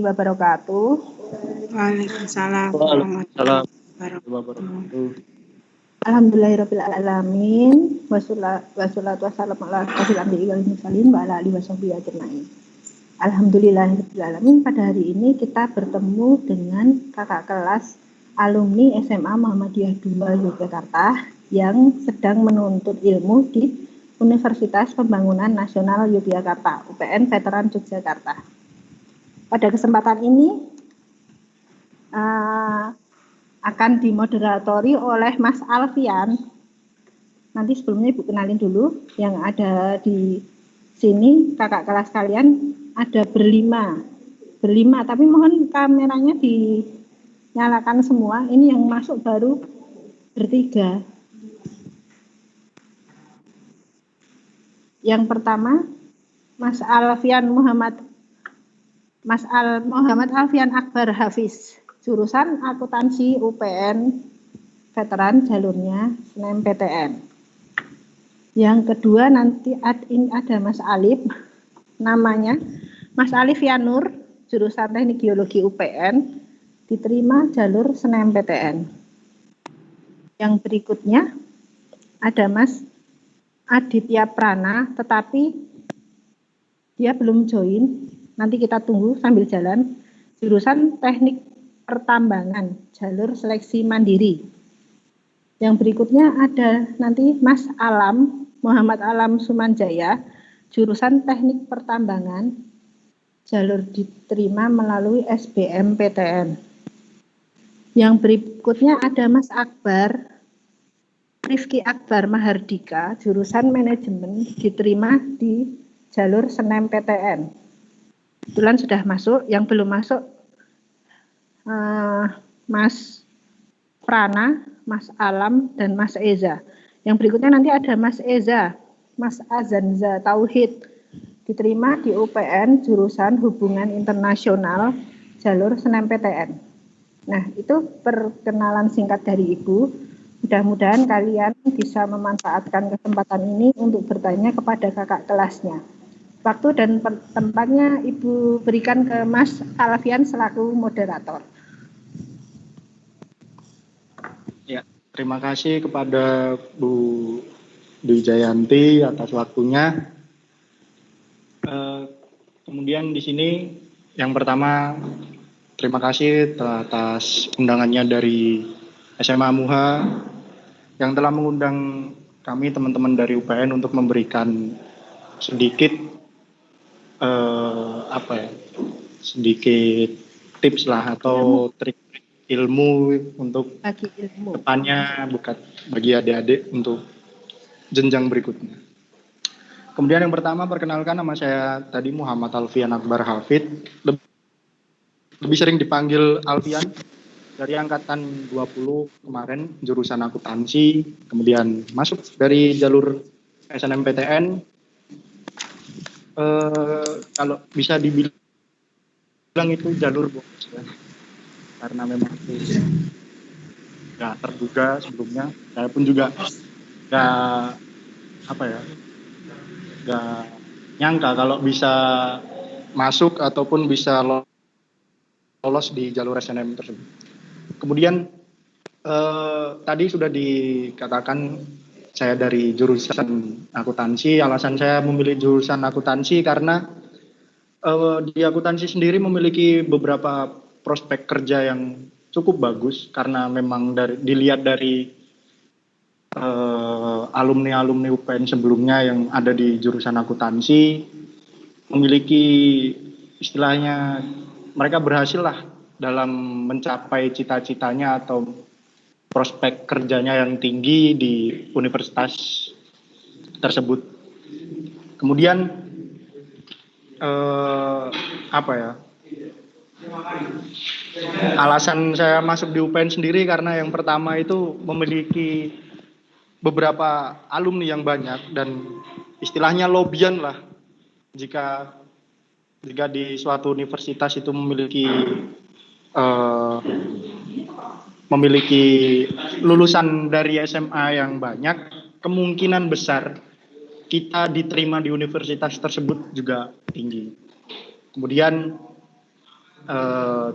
wabarakatuh. Waalaikumsalam Waalaikumsalam warahmatullahi wabarakatuh. Alhamdulillahirrabbilalamin. Wassalatu wassalamu ala asyrofil anbiya'i wal mursalin wa ala alihi washabbihi ajmain. Alhamdulillahirrabbilalamin. Pada hari ini kita bertemu dengan kakak kelas alumni SMA Muhammadiyah II Yogyakarta yang sedang menuntut ilmu di Universitas Pembangunan Nasional Yogyakarta, UPN Veteran Yogyakarta. Pada kesempatan ini akan dimoderatori oleh Mas Alfian. Nanti sebelumnya Ibu kenalin dulu yang ada di sini kakak kelas kalian ada berlima, tapi mohon kameranya dinyalakan semua. Ini yang masuk baru bertiga. Yang pertama Mas Muhammad Alfian Akbar Hafiz, jurusan akuntansi UPN Veteran, jalurnya SNMPTN. Yang kedua nanti ada Mas Alif, namanya Mas Alif Yanur, jurusan Teknik Geologi UPN, diterima jalur SNMPTN. Yang berikutnya ada Mas Aditya Prana, tetapi dia belum join, nanti kita tunggu sambil jalan, jurusan Teknik Pertambangan, jalur seleksi mandiri. Yang berikutnya ada nanti Mas Muhammad Alam Sumanjaya, jurusan Teknik Pertambangan, jalur diterima melalui SBMPTN. Yang berikutnya ada Mas Rifki Akbar Mahardika, jurusan Manajemen, diterima di jalur SNMPTN. Kebetulan sudah masuk, yang belum masuk Mas Prana, Mas Alam, dan Mas Eza. Yang berikutnya nanti ada Mas Eza, Mas Azanza Tauhid, diterima di UPN jurusan Hubungan Internasional, jalur SNMPTN. Nah, itu perkenalan singkat dari Ibu. Mudah-mudahan kalian bisa memanfaatkan kesempatan ini untuk bertanya kepada kakak kelasnya. Waktu dan tempatnya Ibu berikan ke Mas Alfian selaku moderator. Ya, terima kasih kepada Bu Dwi Jayanti atas waktunya. Kemudian di sini yang pertama terima kasih atas undangannya dari SMA MUHA yang telah mengundang kami teman-teman dari UPN untuk memberikan sedikit sedikit tips lah atau trik ilmu untuk depannya bagi adik-adik untuk jenjang berikutnya. Kemudian yang pertama, perkenalkan, nama saya tadi Muhammad Alfian Akbar Hafid, lebih sering dipanggil Alfian, dari angkatan 20 kemarin, jurusan akuntansi, kemudian masuk dari jalur SNMPTN. Kalau bisa dibilang itu jalur bonus ya, karena memang itu nggak terduga sebelumnya. Saya pun juga nggak nyangka kalau bisa masuk ataupun bisa lolos di jalur SNM tersebut. Kemudian tadi sudah dikatakan saya dari jurusan akuntansi. Alasan saya memilih jurusan akuntansi karena di akuntansi sendiri memiliki beberapa prospek kerja yang cukup bagus karena memang dilihat dari alumni UPN sebelumnya yang ada di jurusan akuntansi memiliki istilahnya mereka berhasil lah dalam mencapai cita-citanya atau prospek kerjanya yang tinggi di universitas tersebut. Kemudian alasan saya masuk di UPN sendiri karena yang pertama itu memiliki beberapa alumni yang banyak dan istilahnya lobian lah jika di suatu universitas itu memiliki lulusan dari SMA yang banyak, kemungkinan besar kita diterima di universitas tersebut juga tinggi. Kemudian eh,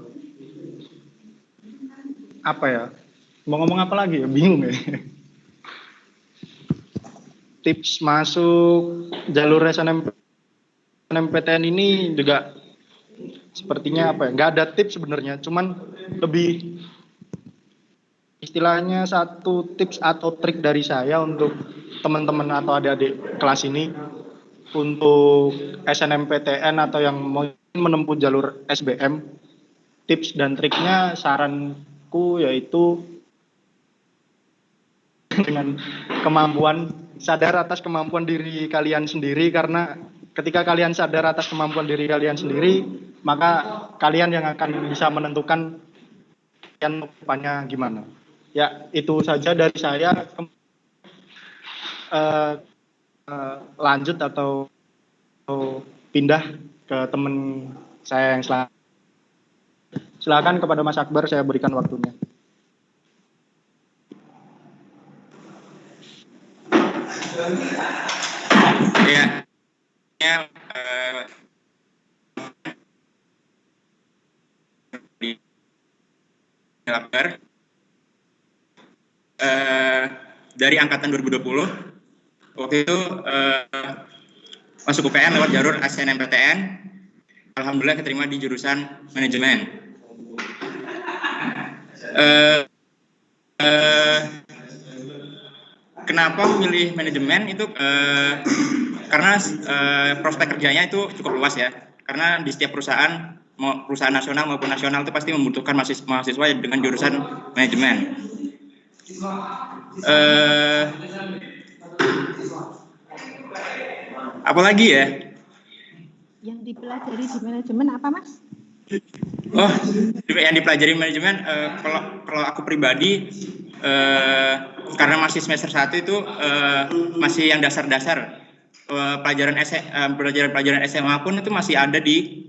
apa ya? Mau ngomong apa lagi ya? Bingung ya. Tips masuk jalur SNMPTN ini juga sepertinya apa ya? Nggak ada tips sebenarnya, cuman lebih istilahnya satu tips atau trik dari saya untuk teman-teman atau adik-adik kelas ini untuk SNMPTN atau yang mau menempuh jalur SBM, tips dan triknya saranku yaitu dengan kemampuan sadar atas kemampuan diri kalian sendiri, karena ketika kalian sadar atas kemampuan diri kalian sendiri, maka kalian yang akan bisa menentukan kalian depannya gimana. Ya, itu saja dari saya. Lanjut atau pindah ke teman saya yang selanjutnya. Silakan kepada Mas Akbar, saya berikan waktunya. Akbar dari angkatan 2020 waktu itu masuk UPN lewat jalur SNMPTN. Alhamdulillah keterima di jurusan manajemen. Kenapa memilih manajemen itu? Karena prospek kerjanya itu cukup luas ya. Karena di setiap perusahaan, mau perusahaan nasional maupun nasional itu pasti membutuhkan mahasiswa dengan jurusan manajemen. Apalagi ya? Yang dipelajari di manajemen apa, Mas? Oh, yang dipelajari manajemen, kalau aku pribadi, karena masih semester 1 itu masih yang dasar-dasar. Pelajaran SMA pun itu masih ada di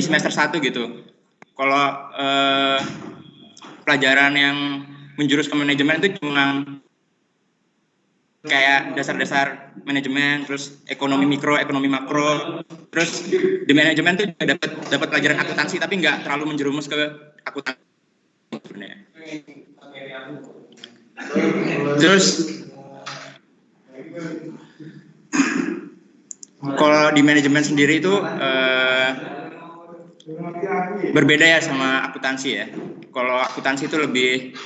semester 1 gitu. Kalau pelajaran yang menjurus ke manajemen itu cuma kayak dasar-dasar manajemen, terus ekonomi mikro, ekonomi makro, terus di manajemen tuh juga dapat pelajaran akuntansi, tapi nggak terlalu menjerumus ke akuntansi sebenarnya. Terus kalau di manajemen sendiri itu berbeda ya sama akuntansi ya. Kalau akuntansi itu lebih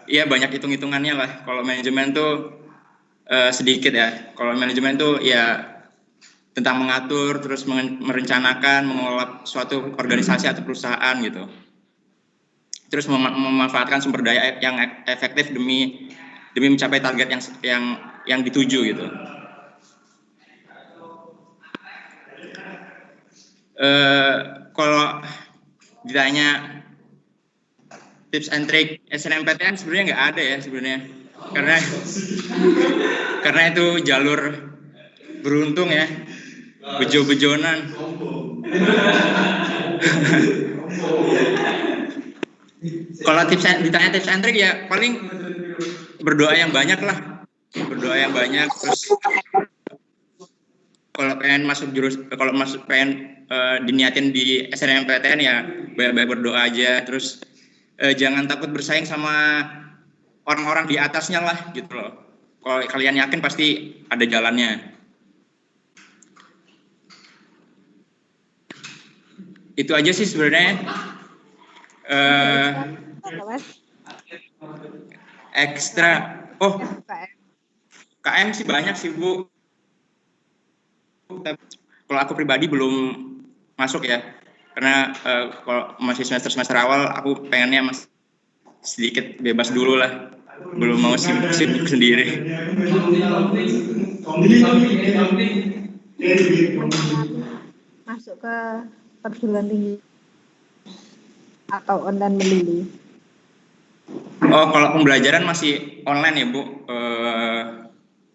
ya banyak hitung-hitungannya lah. Kalau manajemen tuh sedikit ya. Kalau manajemen tuh ya tentang mengatur, terus merencanakan, mengelola suatu organisasi atau perusahaan gitu. Terus memanfaatkan sumber daya yang efektif demi mencapai target yang dituju gitu. Kalau ditanya tips and trick SNMPTN sebenarnya nggak ada ya sebenarnya, karena itu jalur beruntung ya, bejo-bejonan. Kalau ditanya tips and trick ya paling berdoa yang banyak lah, terus kalau pengen diniatin di SNMPTN ya banyak berdoa aja, terus jangan takut bersaing sama orang-orang di atasnya lah gitu loh. Kalau kalian yakin pasti ada jalannya. Itu aja sih sebenarnya. Ekstra. Oh, KM sih banyak sih Bu. Kalau aku pribadi belum masuk ya, karena kalau masih semester awal aku pengennya masih sedikit bebas dulu lah, belum mau sibuk sendiri. Masuk ke perguruan tinggi atau online melulu? Oh, kalau pembelajaran masih online ya Bu?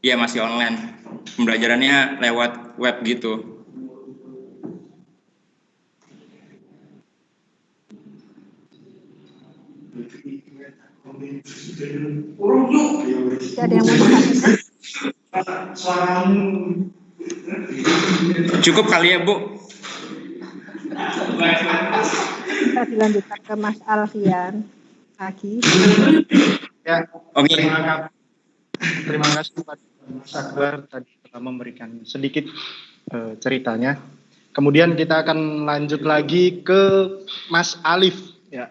Iya masih online, pembelajarannya lewat web gitu. Ada yang mau ditanyakan? Cukup kali ya Bu? Bisa dilanjutkan ke Mas Alfian lagi. Ya, Oke. terima kasih kepada Mas Akbar tadi telah memberikan sedikit ceritanya. Kemudian kita akan lanjut lagi ke Mas Alif. Ya,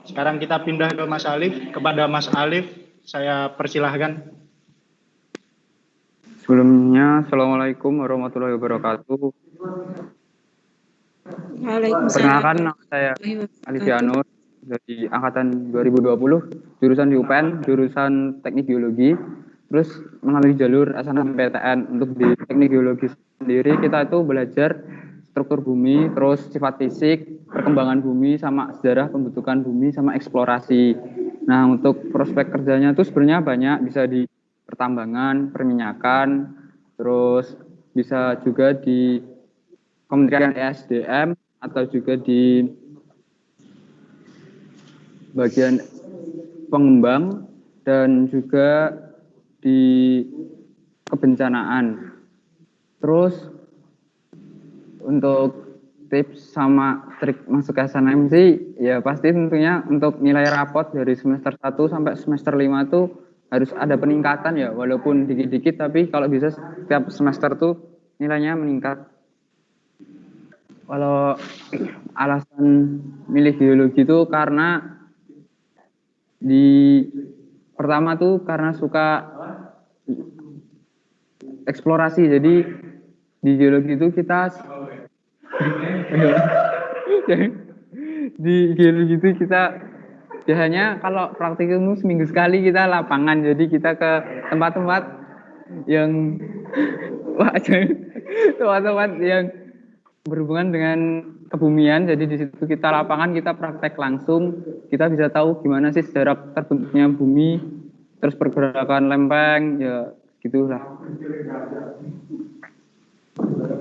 sekarang kita pindah ke Mas Alif. Kepada Mas Alif, saya persilahkan. Sebelumnya, Assalamualaikum warahmatullahi wabarakatuh. Waalaikumsalam. Perkenalkan, nama saya Alifianur dari Angkatan 2020, jurusan di UPN, jurusan Teknik Geologi. Terus melalui jalur SNMPTN. Untuk di Teknik Geologi sendiri, kita itu belajar struktur bumi, terus sifat fisik, perkembangan bumi, sama sejarah pembentukan bumi, sama eksplorasi. Nah, untuk prospek kerjanya itu sebenarnya banyak, bisa di pertambangan, perminyakan, terus bisa juga di Kementerian ESDM atau juga di bagian pengembang dan juga di kebencanaan. Terus untuk tips sama trik masuk SNM sih ya pasti tentunya untuk nilai rapot dari semester 1 sampai semester 5 itu harus ada peningkatan ya, walaupun dikit-dikit tapi kalau bisa setiap semester tuh nilainya meningkat. Kalau alasan milih geologi itu karena pertama tuh karena suka eksplorasi. Jadi di geologi itu kita biasanya kalau praktikum seminggu sekali kita lapangan, jadi kita ke tempat-tempat yang tempat-tempat yang berhubungan dengan kebumian. Jadi di situ kita lapangan, kita praktek langsung, kita bisa tahu gimana sih sejarah terbentuknya bumi, terus pergerakan lempeng, ya gitulah.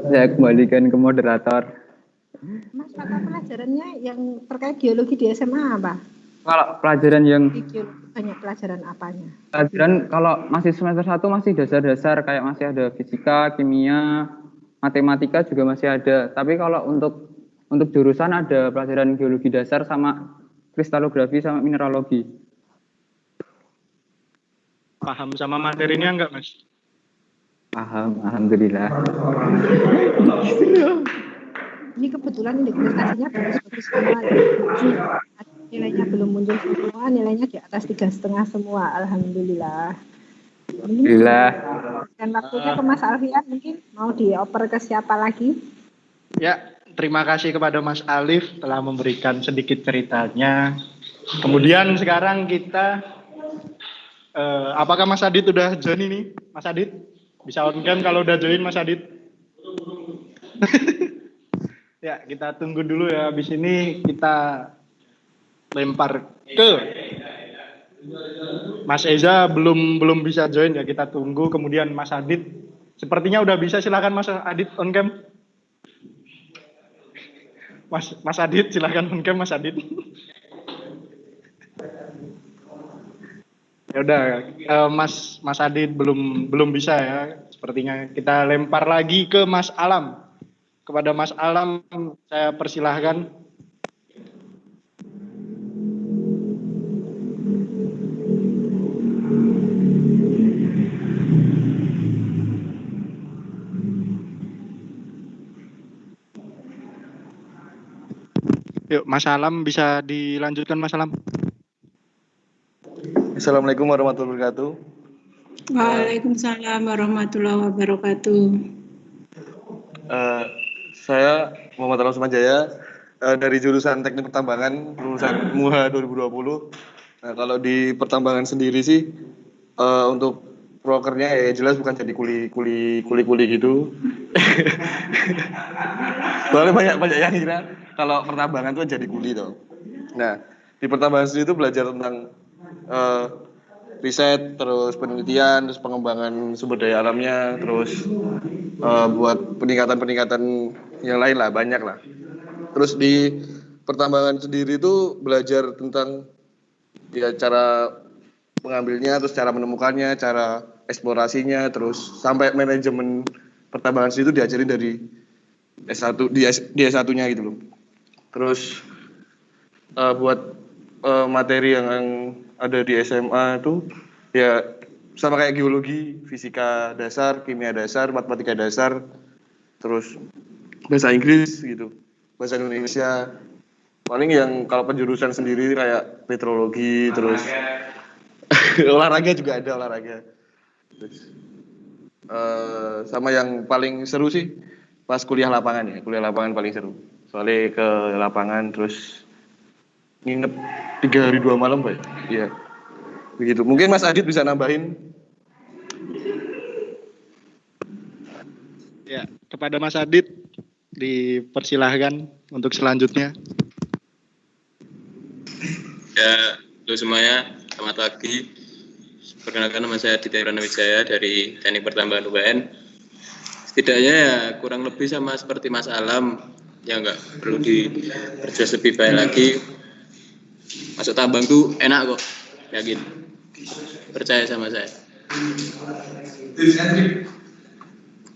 Saya kembalikan ke moderator. Mas, mata pelajarannya yang terkait geologi di SMA apa? Kalau pelajaran yang Di geologi banyak pelajaran apanya? pelajaran kalau masih semester 1 masih dasar-dasar, kayak masih ada fisika, kimia, matematika juga masih ada. Tapi kalau untuk jurusan ada pelajaran geologi dasar sama kristalografi sama mineralogi. Paham sama materinya enggak, Mas? Paham, alhamdulillah. Ini kebetulan prestasinya bagus-bagus semua. Nilainya belum muncul semua, nilainya di atas 3,5 semua. Alhamdulillah. Alhamdulillah. Dan waktunya ke Mas Alfian, mungkin mau dioper ke siapa lagi? Ya, terima kasih kepada Mas Alif telah memberikan sedikit ceritanya. Kemudian sekarang kita, apakah Mas Adit udah join ini? Mas Adit, bisa on cam kalau udah join Mas Adit. Ya, kita tunggu dulu ya. Habis ini kita lempar ke Mas Eza, belum bisa join ya, kita tunggu. Kemudian Mas Adit, sepertinya udah bisa. Silakan Mas Adit on cam. Mas Adit, silakan on cam Mas Adit. Ya udah, Mas Adit belum bisa ya. Sepertinya kita lempar lagi ke Mas Alam. Kepada Mas Alam saya persilahkan. Yuk, Mas Alam, bisa dilanjutkan Mas Alam. Assalamualaikum warahmatullahi wabarakatuh. Waalaikumsalam warahmatullahi wabarakatuh. Saya Muhammad Alam Sumanjaya dari jurusan Teknik Pertambangan, lulusan MUHA 2020. Nah, kalau di pertambangan sendiri sih untuk prokernya ya jelas bukan jadi kuli gitu. Soalnya banyak yang kira kalau pertambangan itu jadi kuli toh. Nah, di pertambangan sendiri itu belajar tentang riset, terus penelitian, terus pengembangan sumber daya alamnya, terus buat peningkatan yang lain lah, banyak lah. Terus di pertambangan sendiri itu belajar tentang ya cara mengambilnya, terus cara menemukannya, cara eksplorasinya, terus sampai manajemen pertambangan sendiri itu diajarin dari S1 di S1-nya gitu loh. Terus buat materi yang ada di SMA itu ya sama kayak geologi, fisika dasar, kimia dasar, matematika dasar, terus bahasa Inggris gitu, bahasa Indonesia. Paling yang kalau penjurusan sendiri kayak meteorologi, terus olahraga juga ada olahraga. Terus, sama yang paling seru sih pas kuliah lapangan ya, kuliah lapangan paling seru. Soalnya ke lapangan terus nginep 3 hari 2 malam Pak. Iya. Begitu. Mungkin Mas Adit bisa nambahin. Ya, kepada Mas Adit dipersilahkan untuk selanjutnya. Ya, halo semuanya, selamat pagi. Perkenalkan, nama saya Aditya Wijaya dari Teknik Pertambangan UPN. Setidaknya ya kurang lebih sama seperti Mas Alam, ya nggak perlu diperjelas lebih baik lagi. Masuk tambang tuh enak kok, yakin. Percaya sama saya.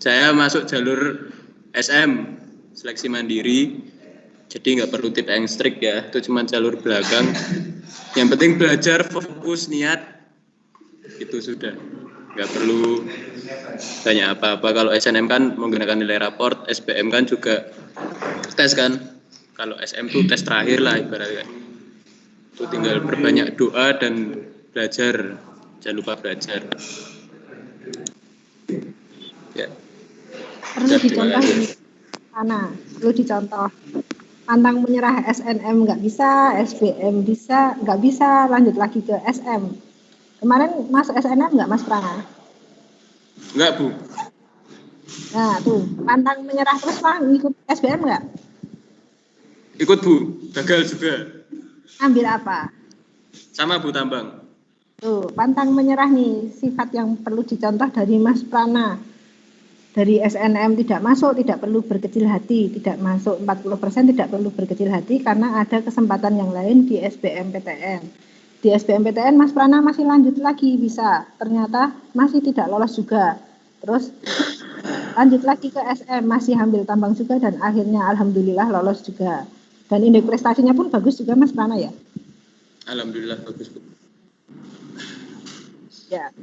Saya masuk jalur SM, seleksi mandiri. Jadi nggak perlu tip yang strict ya, itu cuma jalur belakang. Yang penting belajar, fokus, niat, itu sudah. Nggak perlu banyak apa-apa. Kalau SNM kan menggunakan nilai raport, SBM kan juga tes kan. Kalau SM itu tes terakhir lah ibaratnya. Itu tinggal berbanyak doa dan belajar, jangan lupa belajar. Ya. Perlu dicontoh di mana? Perlu dicontoh. Pantang menyerah SNM nggak bisa, SBM bisa, nggak bisa, lanjut lagi ke SM. Kemarin masuk SNM nggak Mas Prana? Enggak, Bu. Nah tuh, pantang menyerah terus lah, ngikut SBM nggak? Ikut, Bu. Gagal juga. Ambil apa? Sama, Bu, tambang. Tuh, pantang menyerah nih, sifat yang perlu dicontoh dari Mas Prana. Dari SNM tidak masuk, tidak perlu berkecil hati, tidak masuk 40% tidak perlu berkecil hati karena ada kesempatan yang lain di SBMPTN. Di SBMPTN Mas Prana masih lanjut lagi bisa, ternyata masih tidak lolos juga. Terus lanjut lagi ke SM, masih ambil tambang juga dan akhirnya alhamdulillah lolos juga. Dan indeks prestasinya pun bagus juga Mas Prana ya? Alhamdulillah bagus, Bu. Ya.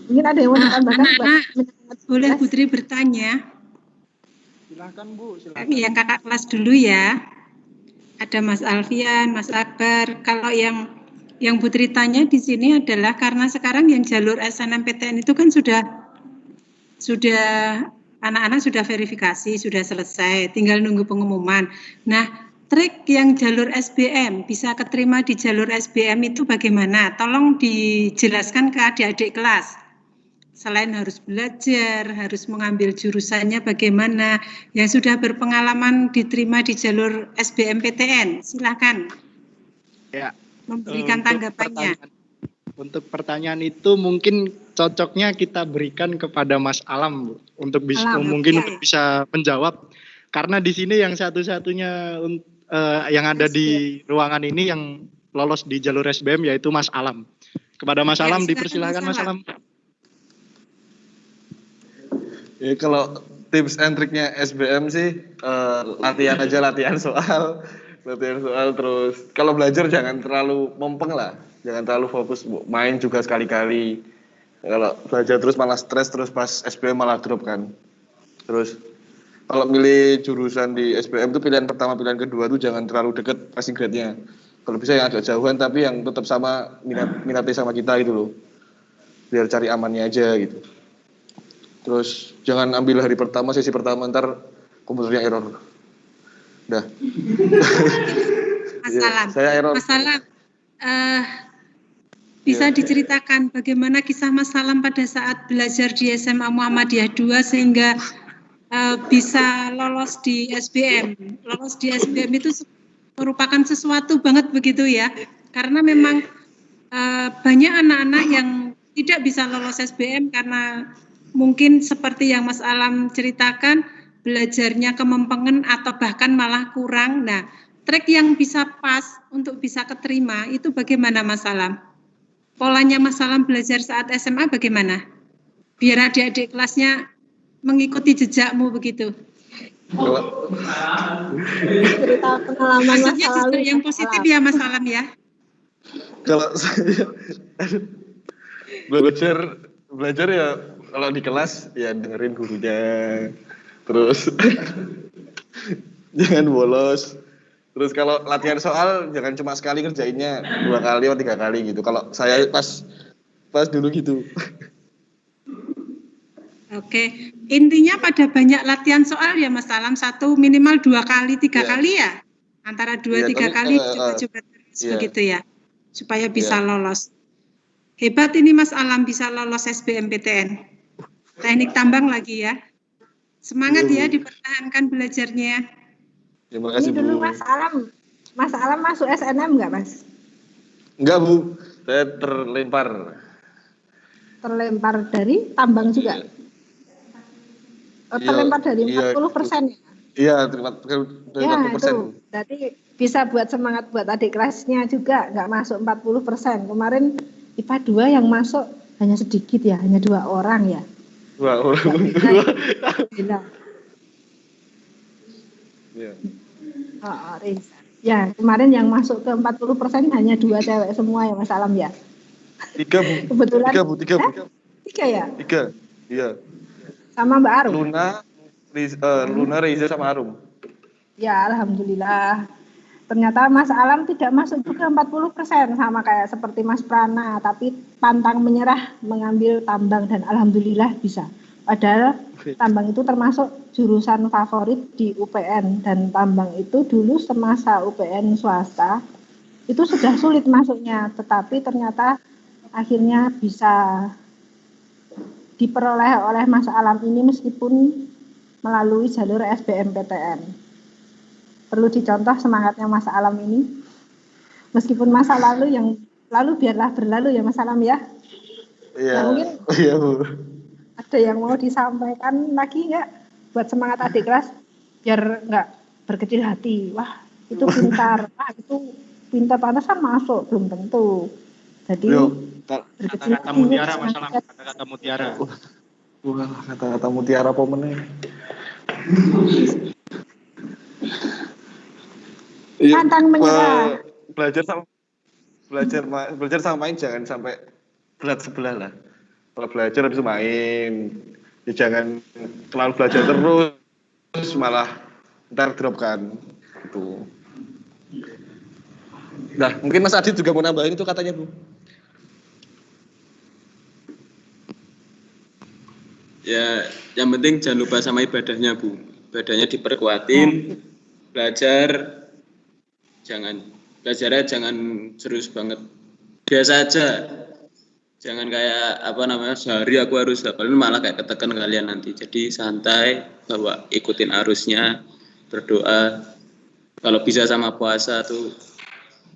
Mungkin ada yang mau ditambahkan? Boleh Putri bertanya? Silakan Bu, silakan. Yang kakak kelas dulu ya. Ada Mas Alfian, Mas Akbar. Kalau yang Putri tanya di sini adalah karena sekarang yang jalur SNMPTN itu kan sudah anak-anak sudah verifikasi, sudah selesai, tinggal nunggu pengumuman. Nah, trik yang jalur SBM bisa keterima di jalur SBM itu bagaimana? Tolong dijelaskan ke adik-adik kelas. Selain harus belajar, harus mengambil jurusannya bagaimana, yang sudah berpengalaman diterima di jalur SBMPTN, silakan Ya, memberikan tanggapannya. Untuk pertanyaan itu mungkin cocoknya kita berikan kepada Mas Alam, Bu, untuk bisa untuk bisa menjawab. Karena di sini yang satu-satunya yang ada di ruangan ini yang lolos di jalur SBM yaitu Mas Alam. Kepada Mas Alam dipersilahkan Mas Alam. Ya kalau tips and triknya SBM sih latihan aja, latihan soal terus kalau belajar jangan terlalu mompeng lah, jangan terlalu fokus, main juga sekali-kali. Kalau belajar terus malah stres, terus pas SBM malah drop kan. Terus kalau milih jurusan di SBM tuh pilihan pertama, pilihan kedua tuh jangan terlalu deket passing grade-nya. Kalau bisa yang agak jauhan tapi yang tetap sama minatnya sama kita gitu loh, biar cari amannya aja gitu. Terus jangan ambil hari pertama, sesi pertama, ntar komputernya error. Udah. Mas Alam, saya error. Mas Alam, bisa diceritakan bagaimana kisah Mas Alam pada saat belajar di SMA Muhammadiyah 2 sehingga bisa lolos di SBM. Lolos di SBM itu merupakan sesuatu banget begitu ya, karena memang banyak anak-anak yang tidak bisa lolos SBM karena mungkin seperti yang Mas Alam ceritakan, belajarnya kemempengan atau bahkan malah kurang. Nah, trik yang bisa pas untuk bisa keterima itu bagaimana Mas Alam? Polanya Mas Alam belajar saat SMA bagaimana? Biar adik-adik kelasnya mengikuti jejakmu begitu. Kalau Cerita pengalaman masa Maksudnya lalu. justru yang positif ya Mas Alam ya. kalau saya belajar ya kalau di kelas ya dengerin gurunya, terus jangan bolos. Terus kalau latihan soal jangan cuma sekali kerjainnya, 2 kali atau 3 kali gitu. Kalau saya pas dulu gitu. Oke, intinya pada banyak latihan soal ya Mas Alam, 1 minimal 2 kali, 3 Iya. kali ya? Antara 2, Iya, 3 tapi, kali coba-coba terus iya. begitu ya, supaya bisa Iya. lolos. Hebat ini Mas Alam bisa lolos SBMPTN. Teknik tambang lagi ya. Semangat Iya, ya, Bu. dipertahankan belajarnya. Terima Ini kasih, dulu Bu. Mas Alam masuk SNM nggak, Mas? Enggak, Bu. Saya terlempar. Terlempar dari tambang juga? Iya. Terlempar dari Iya, 40% ya? Iya, dari Ya, 40%. itu. Berarti bisa buat semangat buat adik kelasnya juga, nggak masuk 40%. Kemarin IPA 2 yang masuk hanya sedikit ya, hanya 2 orang ya. Wah, Gila. Iya. Oh, Reza. Ya, kemarin yang masuk ke 40% hanya 2 cewek semua ya Mas Alam ya. 3, Bu. Kebetulan. 3, Bu. 3, Bu. 3 ya? 3. Iya. Sama Mbak Arum? Luna, Reza sama Arum. Ya, alhamdulillah. Ternyata Mas Alam tidak masuk juga 40% sama kayak seperti Mas Prana, tapi pantang menyerah mengambil tambang dan alhamdulillah bisa. Padahal tambang itu termasuk jurusan favorit di UPN dan tambang itu dulu semasa UPN swasta itu sudah sulit masuknya, tetapi ternyata akhirnya bisa diperoleh oleh Mas Alam ini meskipun melalui jalur SBMPTN. Perlu dicontoh semangatnya Mas Alam ini. Meskipun masa lalu yang lalu biarlah berlalu ya Mas Alam ya. Iya. Nah, mungkin Iya, Bu. ada yang mau disampaikan lagi nggak buat semangat adik kelas biar nggak berkecil hati. Wah, itu pintar. Wah, itu pintar pantasan masuk, belum tentu. Jadi berkecil Kata-kata hati. mutiara, masalah kata-kata mutiara. Wah, kata-kata mutiara apa meneh? Iya, Pantang menyerah. belajar sama main jangan sampai berat sebelah lah. Kalau belajar habis itu main, ya jangan terlalu belajar terus malah ntar drop kan. Gitu. Nah, mungkin Mas Adit juga mau nambahin itu katanya, Bu. Ya, yang penting jangan lupa sama ibadahnya, Bu. Ibadahnya diperkuatin, belajarnya jangan serius banget. Biasa aja. Jangan kayak sehari aku harus hafalin, malah kayak ketekan kalian nanti. Jadi santai, bawa ikutin arusnya, berdoa. Kalau bisa sama puasa tuh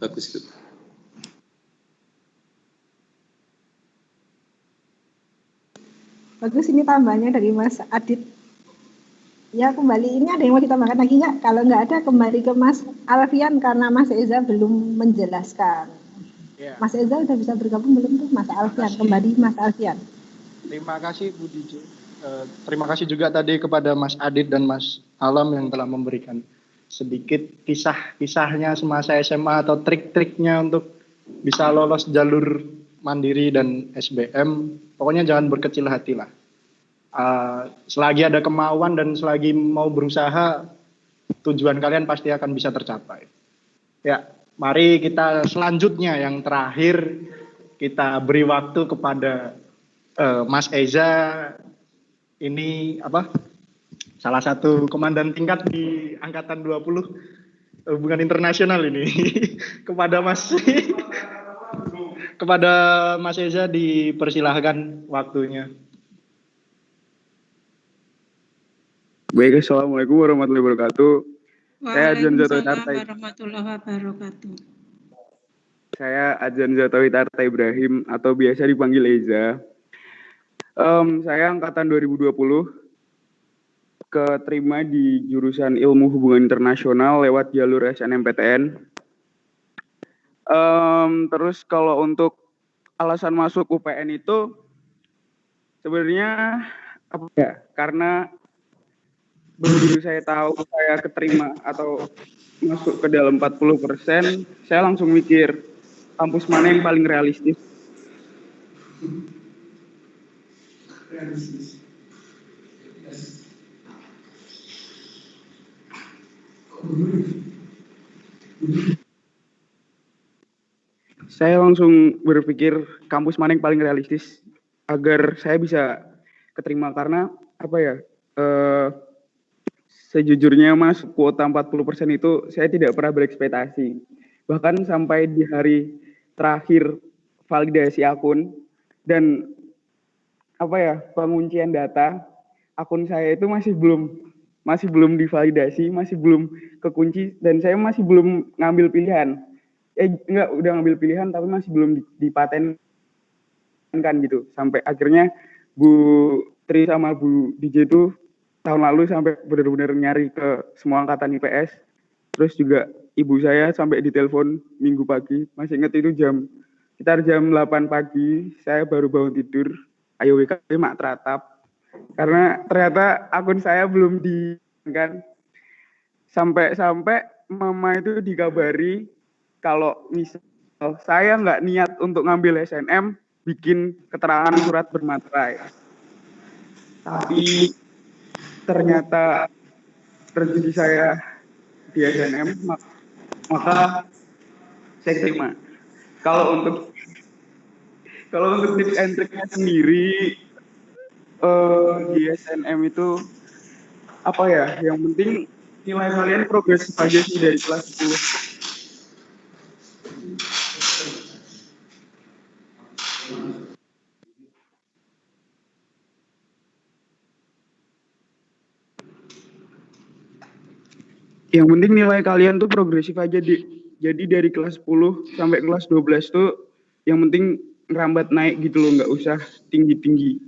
bagus tuh. Bagus, ini tambahnya dari Mas Adit. Ya, kembali ini ada yang mau ditambahkan lagi nggak? Kalau nggak ada, kembali ke Mas Alfian karena Mas Eza belum menjelaskan. Ya. Mas Eza udah bisa bergabung belum tuh Mas Alfian? Kembali Mas Alfian. Terima kasih Bu Dijo. Terima kasih juga tadi kepada Mas Adit dan Mas Alam yang telah memberikan sedikit kisah-kisahnya semasa SMA atau trik-triknya untuk bisa lolos jalur mandiri dan SBM. Pokoknya jangan berkecil hati lah. Selagi ada kemauan dan selagi mau berusaha, tujuan kalian pasti akan bisa tercapai. Ya, mari kita selanjutnya yang terakhir kita beri waktu kepada Mas Eza. Ini salah satu komandan tingkat di angkatan 20 hubungan internasional ini. kepada Mas Eza dipersilahkan waktunya. Baik, assalamualaikum warahmatullahi wabarakatuh. Waalaikumsalam warahmatullahi wabarakatuh. Saya Adjan Zatawi Tarta Ibrahim atau biasa dipanggil Eza. Saya angkatan 2020, keterima di jurusan Ilmu Hubungan Internasional lewat jalur SNMPTN. Terus kalau untuk alasan masuk UPN itu sebenarnya karena begitu saya tahu saya keterima atau masuk ke dalam 40%, saya langsung mikir kampus mana yang paling realistis. Saya langsung berpikir kampus mana yang paling realistis agar saya bisa keterima, karena apa ya, sejujurnya Mas, kuota 40% itu saya tidak pernah berekspektasi. Bahkan sampai di hari terakhir validasi akun dan apa ya, penguncian data, akun saya itu masih belum divalidasi, masih belum kekunci, dan saya masih belum ngambil pilihan. Enggak, udah ngambil pilihan tapi masih belum dipatenkan gitu. Sampai akhirnya Bu Tri sama Bu DJ itu tahun lalu sampai benar-benar nyari ke semua angkatan IPS. Terus juga ibu saya sampai ditelepon minggu pagi, masih ingat itu sekitar jam 8 pagi, saya baru bangun tidur, ayo WK mak teratap. Karena ternyata akun saya belum kan. Sampai mama itu dikabari kalau misal saya nggak niat untuk ngambil SNM, bikin keterangan surat bermaterai. Tapi ternyata rezeki saya di SNM, maka saya terima. Kalau untuk tips and triknya sendiri di SNM itu apa ya? Yang penting nilai kalian progresif aja sih dari kelas 10. Yang penting nilai kalian tuh progresif aja, jadi dari kelas 10 sampai kelas 12 tuh yang penting ngerambat naik gitu loh, nggak usah tinggi-tinggi.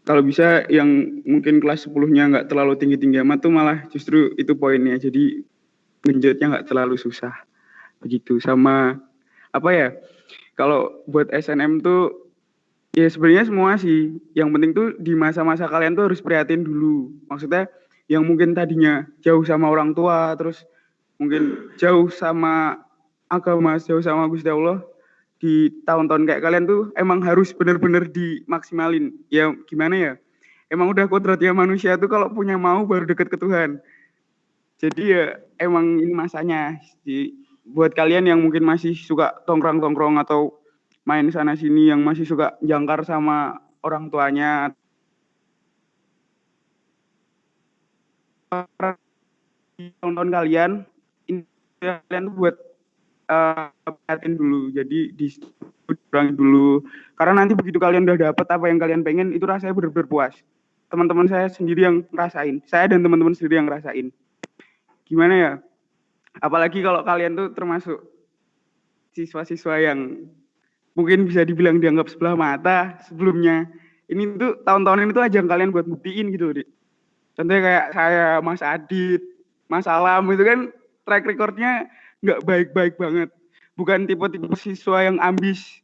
Kalau bisa yang mungkin kelas 10-nya nggak terlalu tinggi-tinggi amat tuh malah justru itu poinnya, jadi genjotnya nggak terlalu susah. Begitu. Sama apa ya, kalau buat SNM tuh ya sebenarnya semua sih, yang penting tuh di masa-masa kalian tuh harus prihatin dulu. Maksudnya yang mungkin tadinya jauh sama orang tua, terus mungkin jauh sama agama, jauh sama Gusti Allah, di tahun-tahun kayak kalian tuh emang harus bener-bener dimaksimalin. Ya gimana ya, emang udah kodratnya manusia tuh kalau punya mau baru deket ke Tuhan. Jadi ya emang ini masanya. Buat kalian yang mungkin masih suka tongkrong-tongkrong atau main sana sini, yang masih suka jangkar sama orang tuanya, tahun-tahun kalian ini kalian tuh buat perhatiin dulu, jadi dikurangi dulu, karena nanti begitu kalian udah dapet apa yang kalian pengen, itu rasanya bener-bener puas. Teman-teman saya sendiri yang ngerasain, saya dan teman-teman sendiri yang ngerasain. Gimana ya, apalagi kalau kalian tuh termasuk siswa-siswa yang mungkin bisa dibilang dianggap sebelah mata sebelumnya. Ini tuh tahun-tahun ini tuh ajang kalian buat buktiin gitu, Dik. Contohnya kayak saya, Mas Adit, Mas Alam, itu kan track recordnya nggak baik-baik banget. Bukan tipe-tipe siswa yang ambis.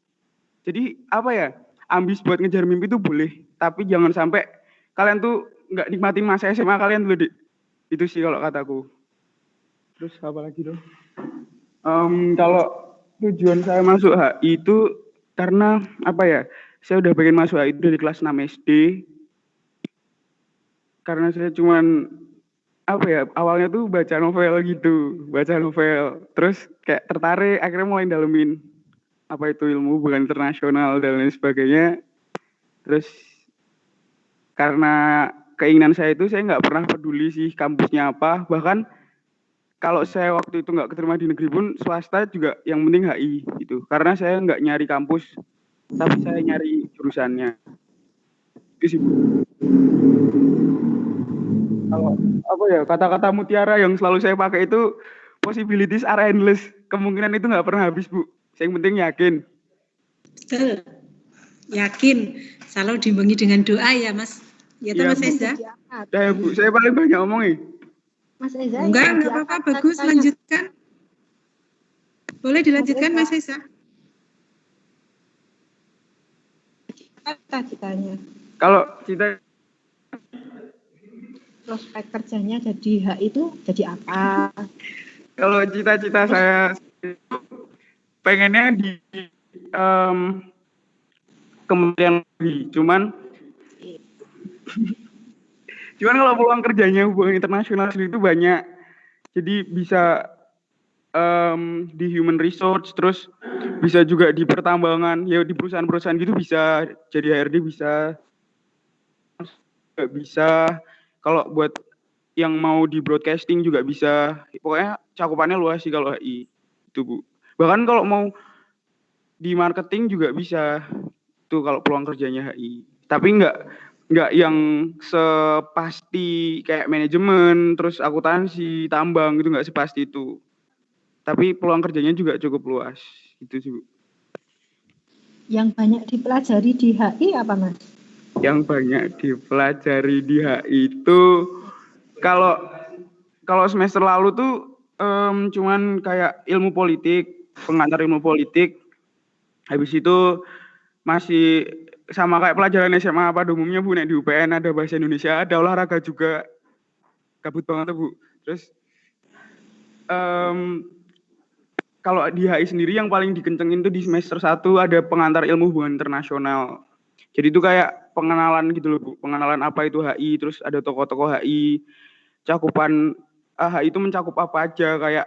Jadi apa ya, ambis buat ngejar mimpi itu boleh, tapi jangan sampai kalian tuh nggak nikmatin masa SMA kalian dulu, Dik. Itu sih kalau kataku. Terus apa lagi dong? Kalau tujuan saya masuk HI itu karena apa ya, saya udah pengen masuk HI itu dari kelas 6 SD. Karena saya cuman apa ya, awalnya tuh baca novel gitu, terus kayak tertarik, akhirnya mulai dalemin apa itu ilmu hubungan internasional dan lain sebagainya. Terus karena keinginan saya itu, saya nggak pernah peduli sih kampusnya apa, bahkan kalau saya waktu itu nggak keterima di negeri pun swasta juga yang penting HI gitu, karena saya nggak nyari kampus tapi saya nyari jurusannya. Itu sih. Kalau apa ya, kata-kata mutiara yang selalu saya pakai itu, possibilities are endless, kemungkinan itu nggak pernah habis, Bu. Yang penting yakin. Betul, yakin, selalu diimbangi dengan doa ya Mas. Ya, Mas Eza. Ya Bu, saya paling banyak ngomongin. Mas Eza. Enggak apa-apa, bagus, lanjutkan. Boleh dilanjutkan Mas Eza. Cita-citanya. Kalau cita prospek kerjanya jadi HI itu jadi apa? Kalau cita-cita saya pengennya di Kementerian Negeri, cuman kalau peluang kerjanya hubungan internasional itu banyak, jadi bisa di human resource, terus bisa juga di pertambangan, ya di perusahaan-perusahaan gitu bisa jadi HRD, bisa kalau buat yang mau di broadcasting juga bisa, pokoknya cakupannya luas sih kalau HI itu Bu. Bahkan kalau mau di marketing juga bisa tuh kalau peluang kerjanya HI, tapi nggak yang sepasti kayak manajemen terus akuntansi tambang gitu, nggak sepasti itu, tapi peluang kerjanya juga cukup luas gitu sih Bu. Yang banyak dipelajari di HI apa Mas? Yang banyak dipelajari di HI itu kalau semester lalu tuh cuman kayak ilmu politik, pengantar ilmu politik. Habis itu masih sama kayak pelajaran SMA pada umumnya Bu, nek di UPN ada bahasa Indonesia, ada olahraga juga. Gabut banget tuh Bu. Terus kalau di HI sendiri yang paling dikencengin tuh di semester 1 ada pengantar ilmu hubungan internasional. Jadi itu kayak pengenalan gitu loh Bu, pengenalan apa itu HI, terus ada tokoh-tokoh HI, cakupan HI itu mencakup apa aja, kayak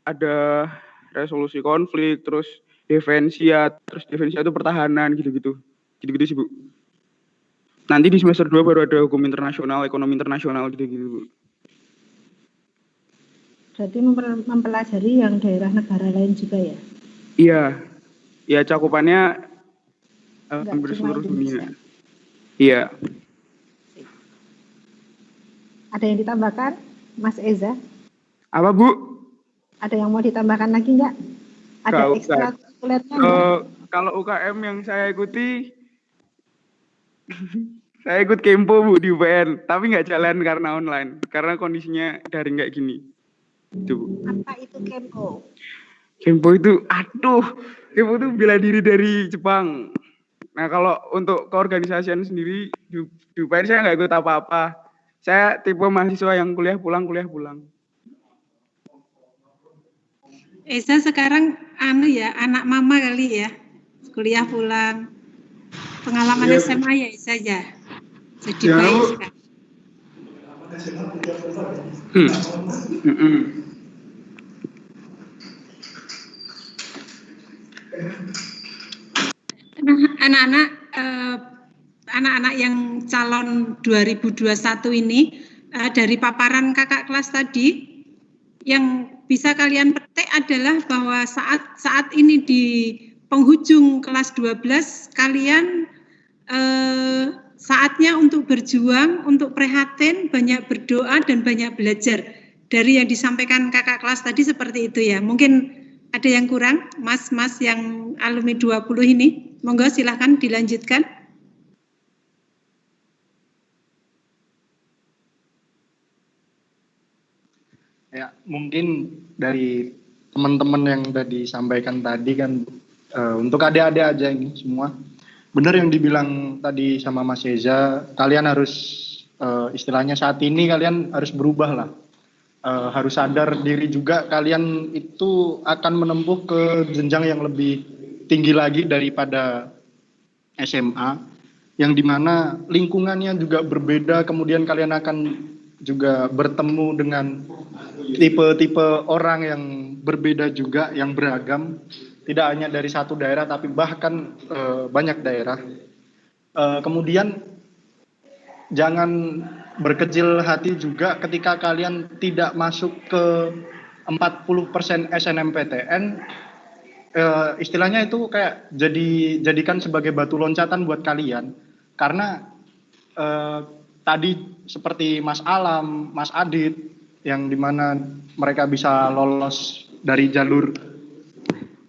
ada resolusi konflik, terus defensia itu pertahanan gitu-gitu sih Bu. Nanti di semester 2 baru ada hukum internasional, ekonomi internasional gitu-gitu Bu. Berarti mempelajari yang daerah negara lain juga ya? Iya, ya cakupannya hampir seluruh dunia. Iya. Ada yang ditambahkan, Mas Eza? Apa Bu? Ada yang mau ditambahkan lagi nggak? Ada ekstra kurikulernya nggak? Kalau UKM yang saya ikuti, saya ikut Kempo Bu di UPN, tapi nggak jalan karena online, karena kondisinya daring kayak gini. Itu. Apa itu Kempo? Kempo itu bela diri dari Jepang. Nah kalau untuk keorganisasian sendiri di UPN saya nggak ikut apa-apa. Saya tipe mahasiswa yang kuliah pulang. Eza sekarang anak mama kali ya, kuliah pulang. Pengalaman ya, SMA ya Eza ya. Jadi ya, baik sekali. Nah, anak-anak yang calon 2021 ini dari paparan kakak kelas tadi, yang bisa kalian petik adalah bahwa saat ini di penghujung kelas 12 kalian saatnya untuk berjuang, untuk prihatin, banyak berdoa dan banyak belajar. Dari yang disampaikan kakak kelas tadi seperti itu ya. Mungkin ada yang kurang, mas-mas yang alumni 20 ini. Monggo silahkan dilanjutkan. Ya, mungkin dari teman-teman yang sudah disampaikan tadi kan, untuk adik-adik aja ini semua, benar yang dibilang tadi sama Mas Eza, kalian harus istilahnya saat ini kalian harus berubah lah, harus sadar diri juga kalian itu akan menempuh ke jenjang yang lebih tinggi lagi daripada SMA, yang dimana lingkungannya juga berbeda, kemudian kalian akan juga bertemu dengan tipe-tipe orang yang berbeda juga, yang beragam, tidak hanya dari satu daerah tapi bahkan banyak daerah. Kemudian jangan berkecil hati juga ketika kalian tidak masuk ke 40% SNMPTN, istilahnya itu kayak jadikan sebagai batu loncatan buat kalian, karena tadi seperti Mas Alam, Mas Adit, yang dimana mereka bisa lolos dari jalur